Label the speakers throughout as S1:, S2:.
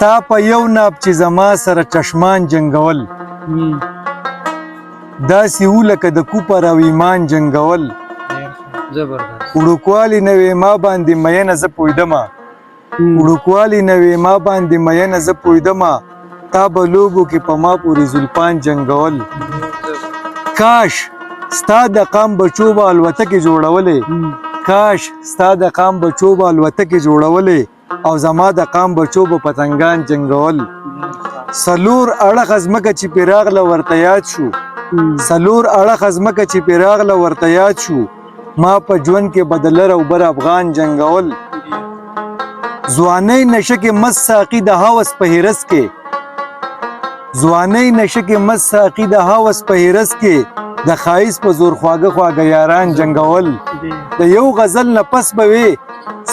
S1: تا په یو ناب چې زما سره چشمان جنگول داسې و لکه د کوپر او ایمان جنگول
S2: زبردست
S1: وړوکوالي نوې ما باندې مینه زه پوهېدمه وړوکوالي نوې ما باندې مینه زه پوهېدمه تا به لوبو کې په ما پورې زلفان جنگول کاش ستا د قام بچو به الوتکې جوړولې کاش ستا د قام بچو به الوتکې جوړولې او زما د قام بچو به پتنګان جنگول سلور اړخ ځمکه چې پرې راغله ورته یاد شو سلور اړخ ځمکه چې پرې راغله ورته یاد شو ما په ژوند کې به د لر او بر افغان جنگول ځوانۍ نشه کې مست ساقي د هوس په هرس کې ځوانۍ نشه کې مست ساقي د هوس په هرس کې د ښایست په زور خواږه خواږه یاران جنگول د یو غزل نه پس به وې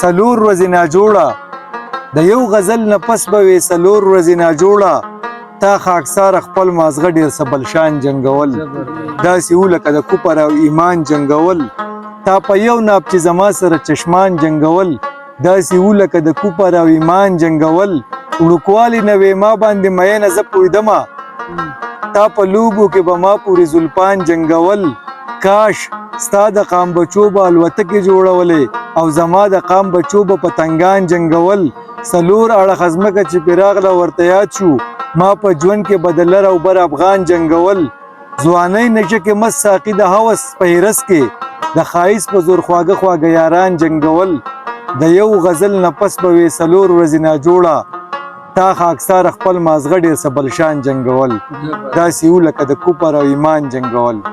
S1: څلور ورځې ناجوړه د یو غزل نه پس به وې څلور ورځې ناجوړه تا خاکسار خپل مازغه ډېر څه بلشان جنگول داسې و لکه د کوپر او ایمان جنگول تا په یو ناب چې زما سره چشمان جنگول داسې و لکه د کوپر او ایمان جنگول وړوکوالي نوې ما باندې مینه زه پوهېدمه تا په لوبو کې به ما پورې زلفان جنگول کاش ستا د قام بچو به الوتکې جوړولې او زما د قام بچو به پتنګان جنگول څلور اړخ ځمکه چې پرې راغله ورته یاد شو ما په ژوند کې به د لر او بر افغان جنگول ځوانۍ نشه کې مست ساقي د هوس په هرس کې د ښایست په زور خواږه خواږه یاران جنگول د یو غزل نه پس به وې څلور ورځې ناجوړه تا خاکسار خپل مازغه ډېر څه بلشان جنگول داسې و لکه د کوپر او ایمان جنگول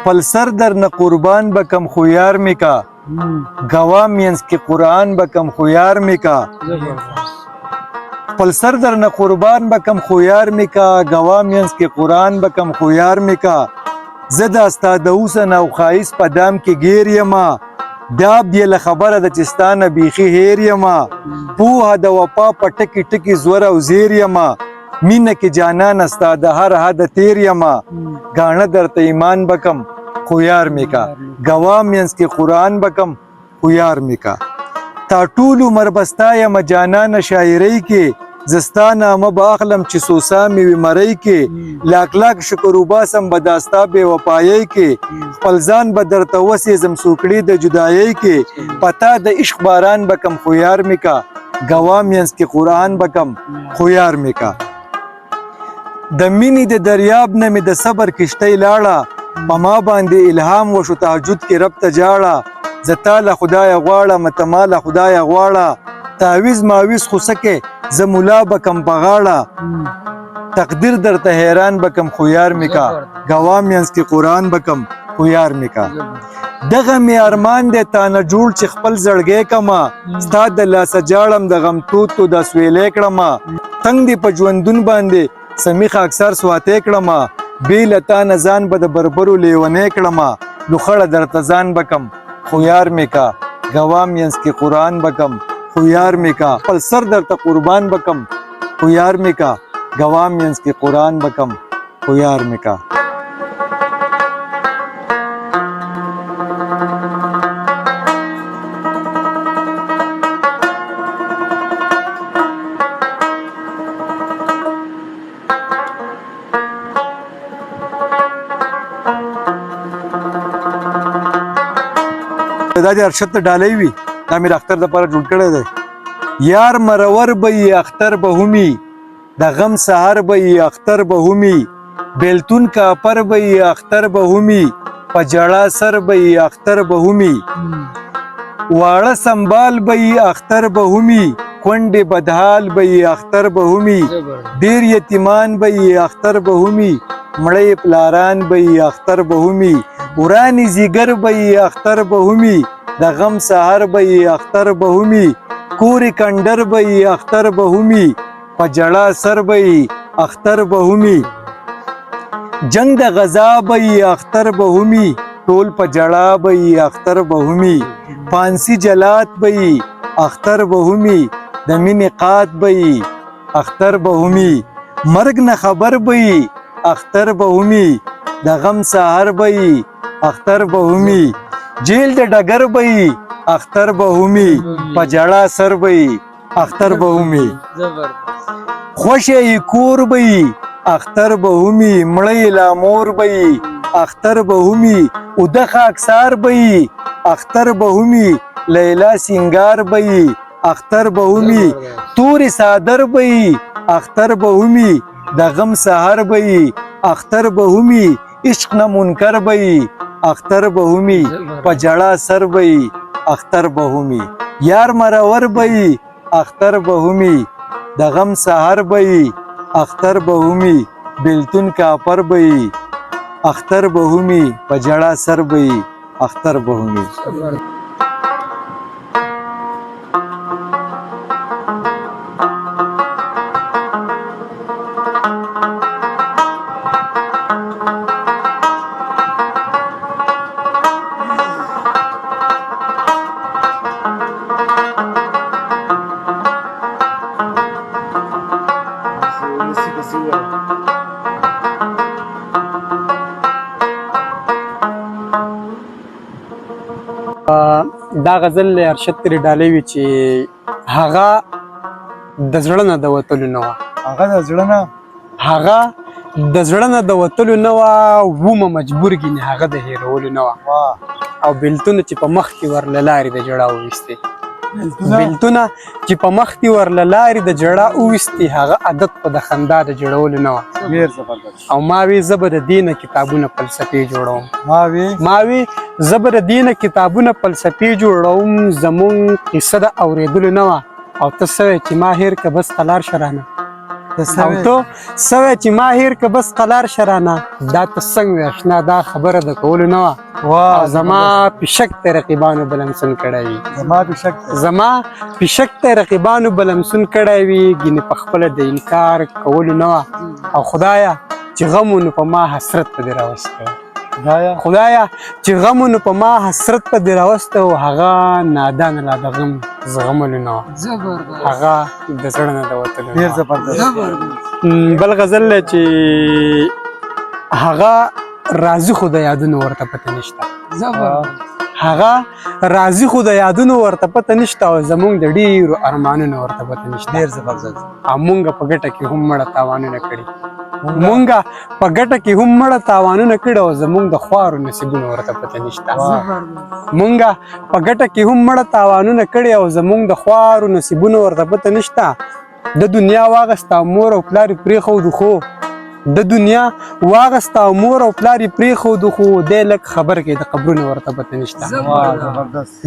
S1: خپل سر در نه قربان بکم خو یار می کا گوا مینس کې قرآن بکم خو یار می کا خپل سر در نه قربان بکم خو یار می کا گوا مینس کې قرآن بکم خو یار می کا زه دا ستا د حسن او ښایست په دام کې ګیر یمه دا بیله خبره ده چې ستا نه بیخي هیر یمه پوهه د وفا په ټکي ټکي زور او زیر یمه مینه کې جانانه ستا د هر حده تیر یمه ګاڼه درته ایمان بکم خو یار می کا گوا مینس کې قرآن بکم خو یار می کا تا ټول عمر بستا یم جانانه شاعرۍ کې زستا نامه به اخلم چې سوسا مې وي مرۍ کې لاک لاک شکر وباسم به دا ستا بې وفایۍ کې خپل ځان به درته وسېزم سوکړي د جدایۍ کې پتا د عشق باران بکم خو یار می کا گوا مینس کې قرآن بکم خو یار می کا د مینې د دریاب نه مې د صبر کشتۍ لاړه په ما باندې الهام وشو تهجد کې رب ته جاړه زه تا له خدایه غواړم ته ما له خدایه غواړه تعویز ماویز خو سکې زه ملا بکم په غاړه تقدیر درته حیران بکم خو یار می کا ګوا مینس کې قرآن بکم خو یار می کا دغه مې ارمان دی تا نه جوړ چې خپل زړګی کما ستا د لاسه جاړم د غم توتو د سویلې کړمه تنګ دې په ژوندون باندې سمیخ اکثر سواتې کړمه بې له تا نه ځان به د بربرو لیونی کړمه لوخړه درته ځان بکم خو یار می کا ګوا مینس کې قرآن بکم خو یار می کا خپل سر درته قربان بکم خو یار می کا ګوا مینس کې قرآن بکم خو یار می کا دا دې ارشد ته ډالۍ وي دا مې د اختر دپاره جوړ کړی دی یار مرور به یې اختر به همي د غم سهار به یې اختر به همي بیلتون کاپر به یې اختر به همي په جړا سر به یې اختر به همي واړه سنبال به یې اختر به همي کونډې بدحال به یې اختر به همي ډېر یتیمان به یې اختر به همي مړی پلاران به یې اختر به همي ورانی زیګر به یې اختر به همي د غم سهار به یې اختر به همي کورې کنډر به یې اختر به همي په جړا سر به یې اختر به همي جنگ د غزا به یې اختر به همي ټول په جړا به یې اختر به همي فانسي جلات به یې اختر به همي د مینې قات به یې اختر به همي مرګ نه خبر به یي اختر به همي د غم سهار به یي اختر به همي جیل د ډګر به یي اختر به همي په جړه سر به یي اختر به همي
S2: زبردست
S1: خوشه یې کور به یي اختر به همي مړی لا مور به یي اختر به همي اوده خاکسار به یي اختر به همي لیلا سینگار به یي اختر به همي تورې صادر به یي اختر به همي د غم سهار به یي اختر به همي عشق نه منکر به یي اختر به همي په جړه سر به یي اختر به همي یار مرور به یي اختر به همي د غم سهار به یي اختر به همي بلتون کاپر به یي اختر به همي په جړه سر به یي اختر به همي
S3: دا غزل ارشد ترې ډالۍ وي چې هغه د زړه نه د وتلو نه وه
S1: هغه د زړه نه
S3: هغه د زړه نه د وتلو نه وه ومه مجبور ګینې هغه د هېرولو نه وه او بېلتونه چې په مخ کې ور له لارې د جړه وویستې بېلتونه چې په مخ کې ور له لارې د جړه وویستې هغه عادت په د خندا د جوړولو نه وه
S1: ډېر زبردست
S3: او ما وی زه به د دې نه کتابونه فلسفې جوړوم
S1: ما وی
S3: زه به د دې نه کتابونه فلسفې جوړوم زمونږ قصه د اورېدلو نه وه او ته څه چې ما هېر که بس قلار شرانه او ته څه چې ما هېر که بس قلار شرانه دا ته څنګه وې اشنا دا خبره د کولو نه وه او زما پشک ته رقیبانو بلمسون کړی وي زما پشک ته رقیبانو بلمسون کړی وي ګینې په خپله د انکار کولو نه وه او خدایه چې غمونو په ما حسرت په دې راوستی خدایا چې غمونو په ما حسرت په دې راوستی و هغه نادانه لا د غم زغملو نه وه هغه د زړه نه د وتلو نه وه بل غزل دی چې هغه راضي خو د یادونو ورته پته نشته هغه راضي خو د یادونو ورته پته نشته او زمونږ د ډېرو ارمانونو ورته پته نشته
S1: ډېر زبردست
S3: او مونږ په ګټه کې هم مړه تاوانونه کړي مونږ په ګټه کې هم مړه تاوانونه کړي او زمونږ د خوارو نصیبونو ورته پته نشته مونږ په ګټه کې هم مړه تاوانونه کړي او زمونږ د خوارو نصیبونو ورته پته نشته د دنیا واغسته مور او پلار یې پرېښودو خو د دنیا واغسته او مور او پلار یې پرېښودو خو دی لږ خبر کوي د قبرونو ورته پته نشته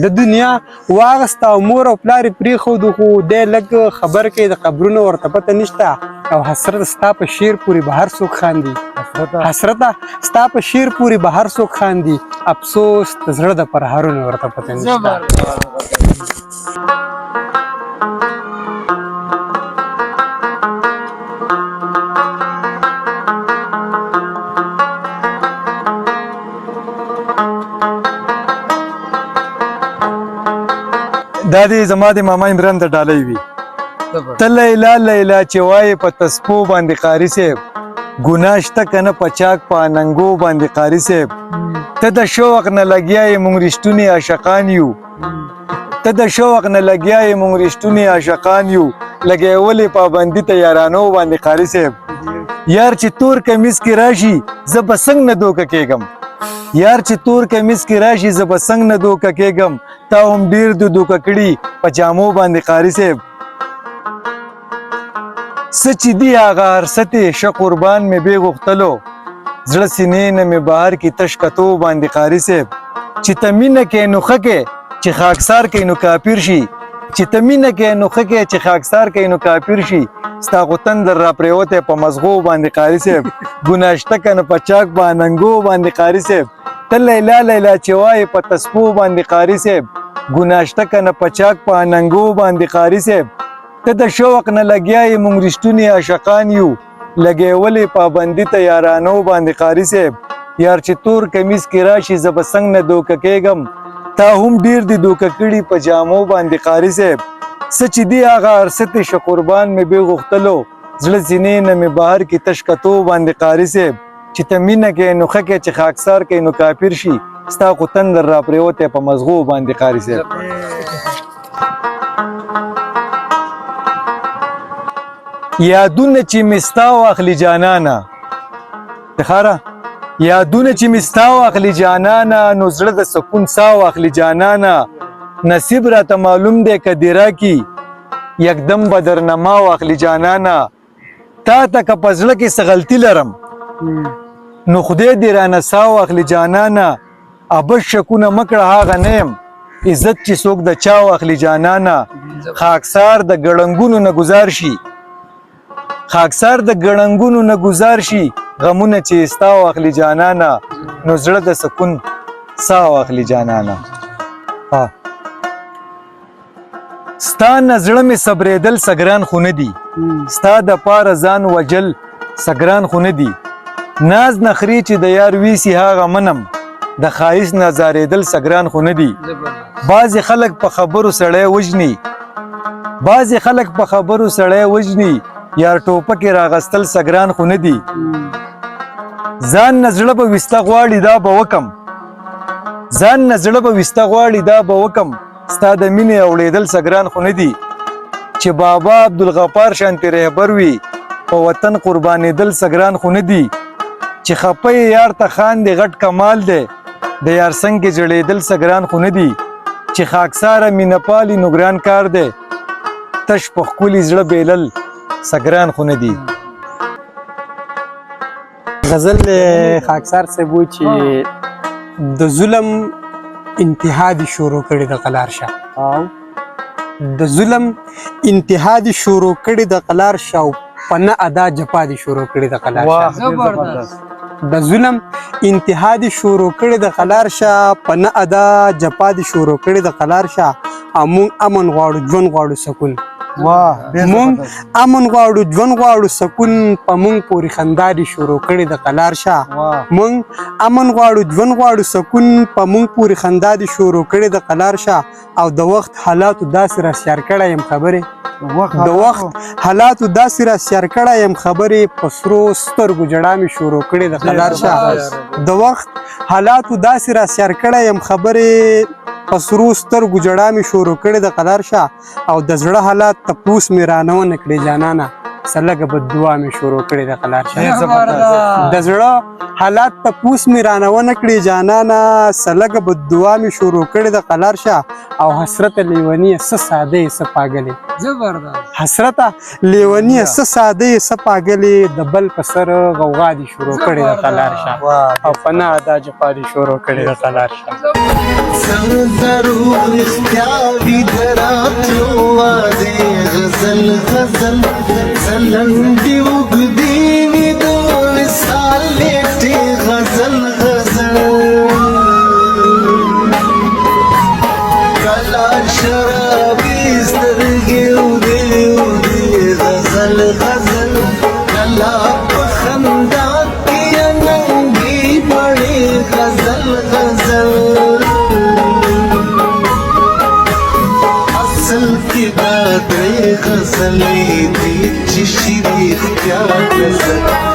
S3: د دنیا واغسته او مور او پلار یې پرېښودو خو دی لږ خبر کوي د قبرونو ورته پته نشته او حسرت ستا په شعر پورې به هر څوک خاندي حسرته ستا په شعر پورې به هر څوک خاندي افسوس د زړه د پرهارونو ورته پته نشته
S1: دا دې زما د ماما عمران ته ډالۍ وي ته لیلا لیلا چې وایې په تسپو باندې قاري صاحب ګناه شته که نه په چاک په اننګو باندې قاري صاحب ته د شوق نه لګیا یې مونږ رښتونې عاشقان یو ته د شوق نه لګیا یې مونږ رښتونې عاشقان یو لګیولې پابندي ته یارانو باندې قاري صاحب یار چې تور کمیس کې راشي زه به څنګه نه دوکه کېږم یار چې تور کمیس کې راشي زه به څنګه نه دوکه کېږم تا هم ډېر د دوکه کړي په جامو باندې قاري صاحب څه چې دي هغه هر څه ته ښه قربان مې بې غوښتلو زړه سینې نه مې بهر کې تش کتو باندې قاري صاحب چې ته مینه کې نو ښه کې چې خاکسار کې نو کافر شي چې ته مینه کې نو ښه کې چې خاکسار کې نو کافر شي ستا خو تندر را پرېوتی په مزغو باندې قاري صاحب ګناه شته که نه په چاک په اننګو باندې قاري صاحب ته لیلا لیلا چې وایې په تسپو باندې قاري صاحب ګناه شته که نه په چاک په اننګو باندې قاري صاحب ته د شوق نه لګیا یې مونږ رښتونې عاشقان یو لګیولې پابندي ته یارانو باندې قاري صاحب یار چې تور کمیس کې راشي زه به څنګه نه دوکه کېږم تا هم ډېر دي دوکه کړي په جامو باندې قاري صاحب څه چې دی هغه ارست شه قربان مې بې غوښتلو زړه سینې نه مې بهر کې تش کتو باندې قاري صاحب چې ته مینه کې نو ښه کې چې خاکسار کې نو کافر شي ستا خو تندر را پرېوتی په مزغو باندې قاري صاحب یادونه چې مې ستا واخلي جانانه تخاره یادونه چې مې ستا واخلي جانانه نو زړه د سکون سا واخلي جانانه نصیب راته معلوم دی که دې راکي یکدم به درنه ما واخلي جانانه تا ته که په زړه کې څه غلطي لرم نو خدای دې رانه سا واخلي جانانه ابد شکونه مه کړه هغه نه یم عزت چې څوک د چا واخلي جانانه خاکسار د ګړنګونو نه ګزار شي خاکسار د ګړنګونو نه ګزار شي غمونه چې ستا واخلي جانانه نو زړه د سکون سا واخلي جانانه ستا نه زړه مې صبرېدل سګران خو نه دي ستا د پاره ځان وجل سګران خو نه دي ناز نخرې چې د یار ویسي هغه منم د ښایست نظارېدل سګران خو نه دي بعضې خلک په خبرو سړی وژني بعضې خلک په خبرو سړی وژني یار ټوپکې راغستل سګران خو نه دي ځان نه زړه به ویسته غواړي دا به وکم ځان نه زړه به ویسته غواړي دا به وکم ستا د مینې اوړېدل سګران خو نه دي چې بابا عبدالغفار شانتې رهبر وي په وطن قربانېدل سګران خو نه دي چې خپه یار ته خاندې غټ کمال دی د یار څنګ کې جړېدل سګران خو نه دي چې خاکساره مینه پالي نو ګران کار دی تش په ښکلي زړه بیلل سګران خو نه دي
S3: غزل خاکسار صاحب وایي چې د ظلم انتها دې شروع کړې د قلار شاه د ظلم انتها دې شروع کړې د قلار شاه او په نه ادا جفا دې شروع کړې د قلار شاه د ظلم انتها دې شروع کړې د قلار شاه په نه ادا جفا دې شروع کړې د قلار شاه او موږ امن غواړو ژوند غواړو سکون مونږ امن غواړو ژوند غواړو سکون په مونږ پورې خندا دې شروع کړې د قلار شاه مونږ امن غواړو ژوند غواړو سکون په مونږ پورې خندا دې شروع کړې د قلار شاه او د وخت حالاتو داسې راسیار کړی یم خبرې د وخت حالاتو داسې راسیار کړی یم خبرې په سرو سترګو جړا مې شروع کړې د قلار شاه د وخت حالاتو داسې راسیار کړی یم خبرې په سرو سترګو جړا مې شروع کړې د قلار شاه او د زړه حالات تپوس مې رانه ونه کړې جانانه څه لږه بددعا مې شروع کړې د قلار شاه د زړه حالات تپوس مې رانه ونه کړې جانانه څه لږه بددعا مې شروع کړې د قلار شاه او حسرته لیونیه څه ساده یې څه پاګلې حسرته لیونیه څه ساده یې څه پاګلې د بل په سر غوغا دې شروع کړې د قلار شاه او په نه ادا جفا دې شروع کړې د قلار شاه
S4: ضرور اختیاری دراتلو وادي غزل غزل زلندی وګدی وی د وصال لټي غزل غزل کلا شرابي سترګې ودی غزل غزل کلا پخندا کې ننګي پړې غزل غزل غزلې دې چې شری اختیار غزل